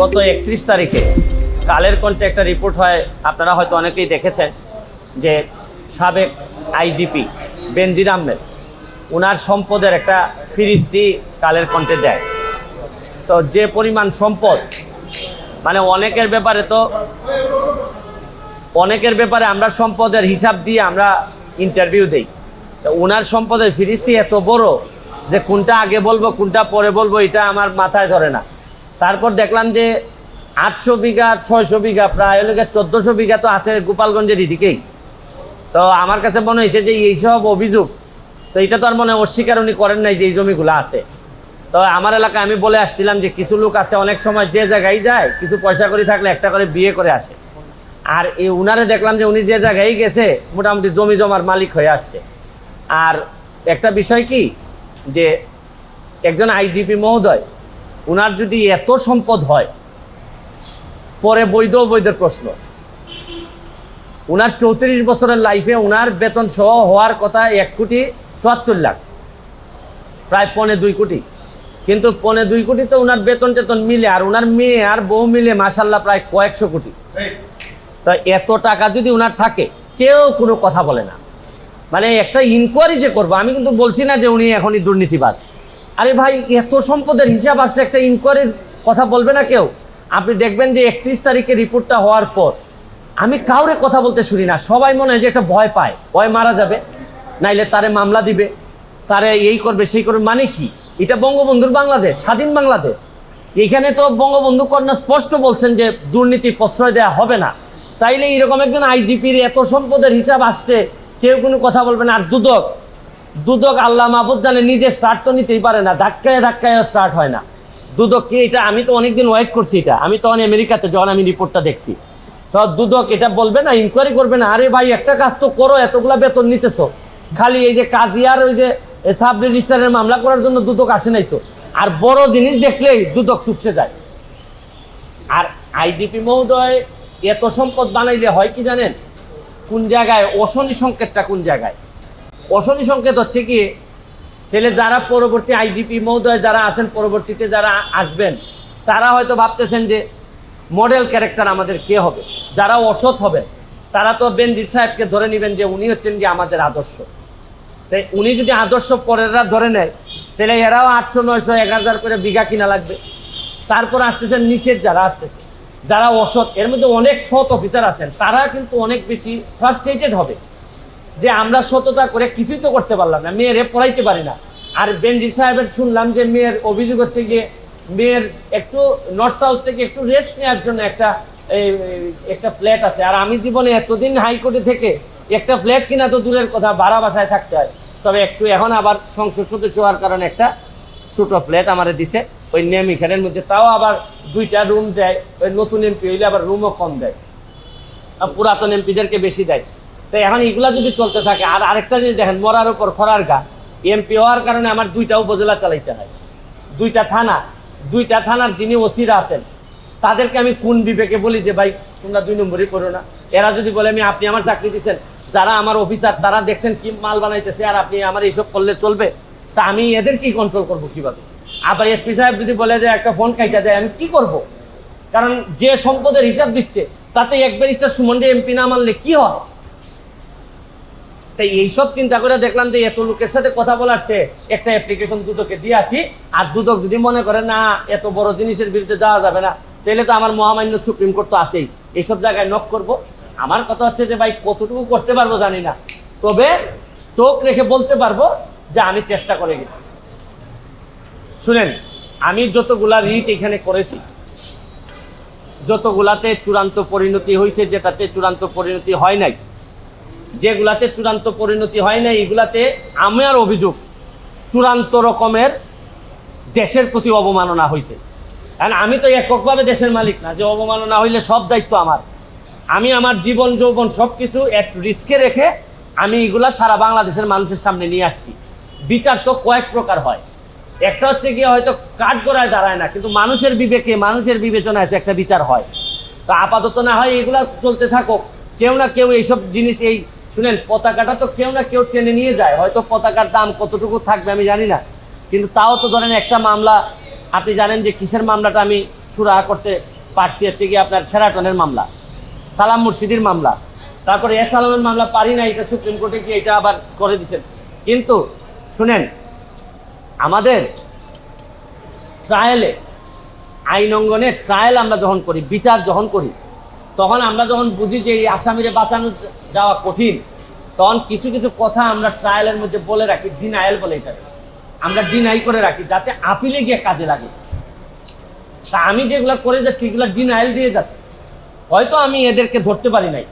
গত 31 তারিখে কালের কণ্ঠে একটা রিপোর্ট হয়, আপনারা হয়তো অনেকেই দেখেছেন, যে সাবেক আইজিপি বেনজির আহমেদ ওনার সম্পদের একটা ফিরিস্তি কালের কণ্ঠে দেয়। তো যে পরিমাণ সম্পদ, মানে অনেকের ব্যাপারে আমরা সম্পদের হিসাব দিয়ে আমরা ইন্টারভিউ দেই। তো ওনার সম্পদের ফিরিস্তি এত বড় যে কোনটা আগে বলবো কোনটা পরে বলবো এটা আমার মাথায় ধরে না। তারপর দেখলাম যে 800 বিঘা 600 বিঘা প্রায় 1400 বিঘা তো আছে গোপালগঞ্জের এদিকেই। তো আমার কাছে মনে হয়েছে যে এইসব অভিযোগ, তো এটা তো আর মনে অস্বীকার উনি করেন নাই যে এই জমিগুলো আছে। তো আমার এলাকায় আমি বলে আসছিলাম যে কিছু লোক আছে অনেক সময় যে জায়গায় যায় কিছু পয়সা করে থাকলে একটা করে বিয়ে করে আসে, আর এই উনারে দেখলাম যে উনি যে জায়গায় গেছে মোটামুটি জমি জমার মালিক হয়ে আসছে। আর একটা বিষয় কি, যে একজন আইজিপি মহোদয় উনার যদি এত সম্পদ হয়, পরে বৈধ অবৈধের প্রশ্ন। উনার 34 বছরের লাইফে উনার বেতন সহ হওয়ার কথা 1,74,00,000, প্রায় 1.25 কোটি। কিন্তু 1.25 কোটি তো উনার বেতন টেতন মিলে, আর উনার মেয়ে আর বউ মিলে মাশাল্লাহ প্রায় কয়েকশো কোটি। তো এত টাকা যদি উনার থাকে কেউ কোনো কথা বলে না। মানে একটা ইনকোয়ারি যে করবো, আমি কিন্তু বলছি না যে উনি এখনই দুর্নীতিবাজ। আরে ভাই, এত সম্পদের হিসাব আসলে একটা ইনকোয়ারির কথা বলবে না কেউ? আপনি দেখবেন যে 31 তারিখে রিপোর্টটা হওয়ার পর আমি কাউরে কথা বলতে শুনি না। সবাই মনে হয় যে একটা ভয় পায়, ভয় মারা যাবে, নাইলে তারে মামলা দিবে, তারে এই করবে সেই করবে। মানে কি, এটা বঙ্গবন্ধুর বাংলাদেশ, স্বাধীন বাংলাদেশ। এখানে তো বঙ্গবন্ধু কন্যা স্পষ্ট বলছেন যে দুর্নীতি প্রশ্রয় দেওয়া হবে না। তাইলে এরকম একজন আইজিপির এত সম্পদের হিসাব আসছে, কেউ কোনো কথা বলবে না। আর দুদক আল্লাহ মাহবুদ জানে, নিজে স্টার্ট তো নিতেই পারে না, ধাক্কায় স্টার্ট হয় না। দুদক কি এটা? আমি তো অনেকদিন ওয়েট করছি এটা। আমি তখন আমেরিকাতে যখন আমি রিপোর্টটা দেখছি, তো দুদক এটা বলবে না, ইনকোয়ারি করবে না? আরে ভাই, একটা কাজ তো করো, এতগুলা বেতন নিতেছো, খালি এই যে কাজী আর ওই যে সাব রেজিস্ট্রারের মামলা করার জন্য দুদক আসে নাই তো। আর বড় জিনিস দেখলেই দুদক চুপসে যায়। আর আইজিপি মহোদয় এত সম্পদ বানাইলে হয় কি জানেন? কোন জায়গায় অশনি সংকেতটা, কোন জায়গায় অশনি সংকেত হচ্ছে কি, তাহলে যারা পরবর্তী আইজিপি মহোদয় যারা আছেন, পরবর্তীতে যারা আসবেন, তারা হয়তো ভাবতেছেন যে মডেল ক্যারেক্টার আমাদের কে হবে। যারা অসৎ হবেন তারা তো বেনজির সাহেবকে ধরে নেবেন যে উনি হচ্ছেন যে আমাদের আদর্শ। তাই উনি যদি আদর্শ পরেররা ধরে নেয়, তাহলে এরাও 800, 900, 1000 করে বিঘা কিনা লাগবে। তারপর আসতেছেন নিচের যারা আসতেছে, যারা অসৎ, এর মধ্যে অনেক সৎ অফিসার আছেন, তারা কিন্তু অনেক বেশি ফ্রাস্ট্রেটেড হবে যে আমরা সততা করে কিছুই তো করতে পারলাম না, মেয়েরে পড়াইতে পারি না। আর বেনজির সাহেবের শুনলাম যে মেয়ের অভিযোগ হচ্ছে গিয়ে মেয়ের একটু নর্থ সাউথ থেকে একটু রেস্ট নেওয়ার জন্য একটা ফ্ল্যাট আছে। আর আমি জীবনে এতদিন হাইকোর্টে থেকে একটা ফ্ল্যাট কিনা তো দূরের কথা, ভাড়া বাসায় থাকতে হয়। তবে একটু এখন আবার সংসদ সদস্য হওয়ার কারণে একটা ছোটো ফ্ল্যাট আমারে দিছে ওই নেমিখানের মধ্যে, তাও আবার 2টা রুম দেয়। ওই নতুন এমপি হইলে আবার রুমও কম দেয়, পুরাতন এমপিদেরকে বেশি দেয়। তো এখন এগুলা যদি চলতে থাকে, আর আরেকটা জিনিস দেখেন, মরার উপর খরার গা। এমপি হওয়ার কারণে আমার 2টা উপজেলা চালাইতে হয়, 2টা থানার যিনি ওসিরা আছেন তাদেরকে আমি কোন বিবেকে বলি যে ভাই তোমরা 2 নম্বরই করো না? এরা যদি বলে আপনি আমার চাকরি দিচ্ছেন, যারা আমার অফিসার তারা দেখছেন কি মাল বানাইতেছে, আর আপনি আমার এইসব করলে চলবে? তা আমি এদের কি কন্ট্রোল করবো কিভাবে? আবার এসপি সাহেব যদি বলে যে একটা ফোন কাইটা দেয়, আমি কি করব? কারণ যে সম্পদের হিসাব দিচ্ছে তাতে এক ব্যারিস্টার সুমনকে এমপি না মানলে কি হয়? তাই এইসব চিন্তা করে দেখলাম যে এত লোকের সাথে কথা বলার চেয়ে একটা অ্যাপ্লিকেশন দুদকে দিয়ে আসি। আর দুদক যদি মনে করে না এত বড় জিনিসের বিরুদ্ধে যাওয়া যাবে না, তাহলে তো আমার মহামান্য সুপ্রিম কোর্ট তো আছেই, এইসব জায়গায় নক করব। আমার কথা হচ্ছে যে ভাই কতটুকু করতে পারবো জানি না, তবে চোখ রেখে বলতে পারবো যে আমি চেষ্টা করে গেছি। শুনেন, আমি যতগুলা রিট এখানে করেছি, যতগুলাতে চূড়ান্ত পরিণতি হয়েছে, যেটাতে চূড়ান্ত পরিণতি হয় নাই, যেগুলাতে চূড়ান্ত পরিণতি হয় নাই, এগুলাতে আমার অভিযোগ চূড়ান্ত রকমের দেশের প্রতি অবমাননা হয়েছে। কারণ আমি তো এককভাবে দেশের মালিক না যে অবমাননা হইলে সব দায়িত্ব আমার। আমি আমার জীবন যৌবন সব কিছু একটু রিস্কে রেখে আমি এগুলা সারা বাংলাদেশের মানুষের সামনে নিয়ে আসছি। বিচার তো কয়েক প্রকার হয়, একটা হচ্ছে গিয়ে হয়তো কাঠগড়ায় দাঁড়ায় না, কিন্তু মানুষের বিবেকে, মানুষের বিবেচনায় তো একটা বিচার হয়। তো আপাতত না হয় এগুলা চলতে থাকুক, কেউ না কেউ এইসব জিনিস, এই শুনেন পতাকাটা তো কেউ না কেউ টেনে নিয়ে যায়। হয়তো পতাকার দাম কতটুকু থাকবে আমি জানি না, কিন্তু তাও তো ধরেন একটা মামলা আপনি জানেন যে কিসের মামলাটা আমি সুরাহা করতে পারছি, হচ্ছে কি আপনার শেরাটনের মামলা, সালাম মুর্শিদির মামলা, তারপরে সালামের মামলা পারি না, এটা সুপ্রিম কোর্টে গিয়ে এটা আবার করে দিয়েছেন। কিন্তু শুনেন, আমাদের ট্রায়ালে, আইন অঙ্গনে ট্রায়াল আমরা যখন করি, বিচার যখন করি, তখন আমরা যখন বুঝি যে এই আসামিরে বাঁচানো যাওয়া কঠিন, তখন কিছু কিছু কথা আমরা ট্রায়ালের মধ্যে বলে রাখি, ডিনায়াল বলে এটা, আমরা ডিনাই করে রাখি যাতে আপিলে গিয়ে কাজে লাগে। তা আমি যেগুলো করে যাচ্ছি এগুলো ডিনায়াল দিয়ে যাচ্ছি, হয়তো আমি এদেরকে ধরতে পারি নাই,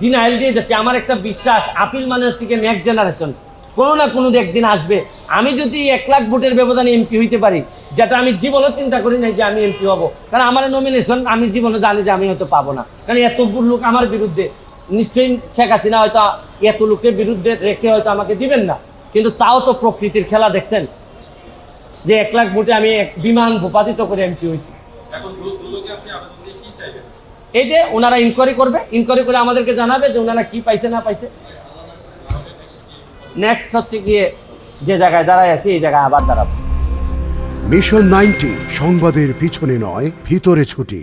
ডিনায়াল দিয়ে যাচ্ছি। আমার একটা বিশ্বাস, আপিল মানে হচ্ছে কি নেক্সট জেনারেশন, কোনো না কোনো একদিন আসবে। আমি যদি 1 লাখ ভোটের ব্যবধানে এমপি হইতে পারি, যেটা আমি জীবনও চিন্তা করি নাই যে আমি এমপি হব, কারণ আমার নমিনেশন আমি জীবনে জানি যে আমি হয়তো পাবো না, কারণ এত লোক আমার বিরুদ্ধে, নিশ্চয়ই শেখ হাসিনা হয়তো এত লোকের বিরুদ্ধে রেখে হয়তো আমাকে দিবেন না। কিন্তু তাও তো প্রকৃতির খেলা দেখছেন যে 1 লাখ ভোটে আমি এক বিমান ভূপাতিত করে এমপি হয়েছি। এই যে ওনারা ইনকোয়ারি করবে, ইনকোয়ারি করে আমাদেরকে জানাবে যে ওনারা কি পাইছে না পাইছে। নেক্সট হচ্ছে গিয়ে যে জায়গায় দাঁড়ায় আছি এই জায়গায় আবার দাঁড়াবো। মিশন 90 সংবাদের পিছনে নয়, ভিতরে ছুটি।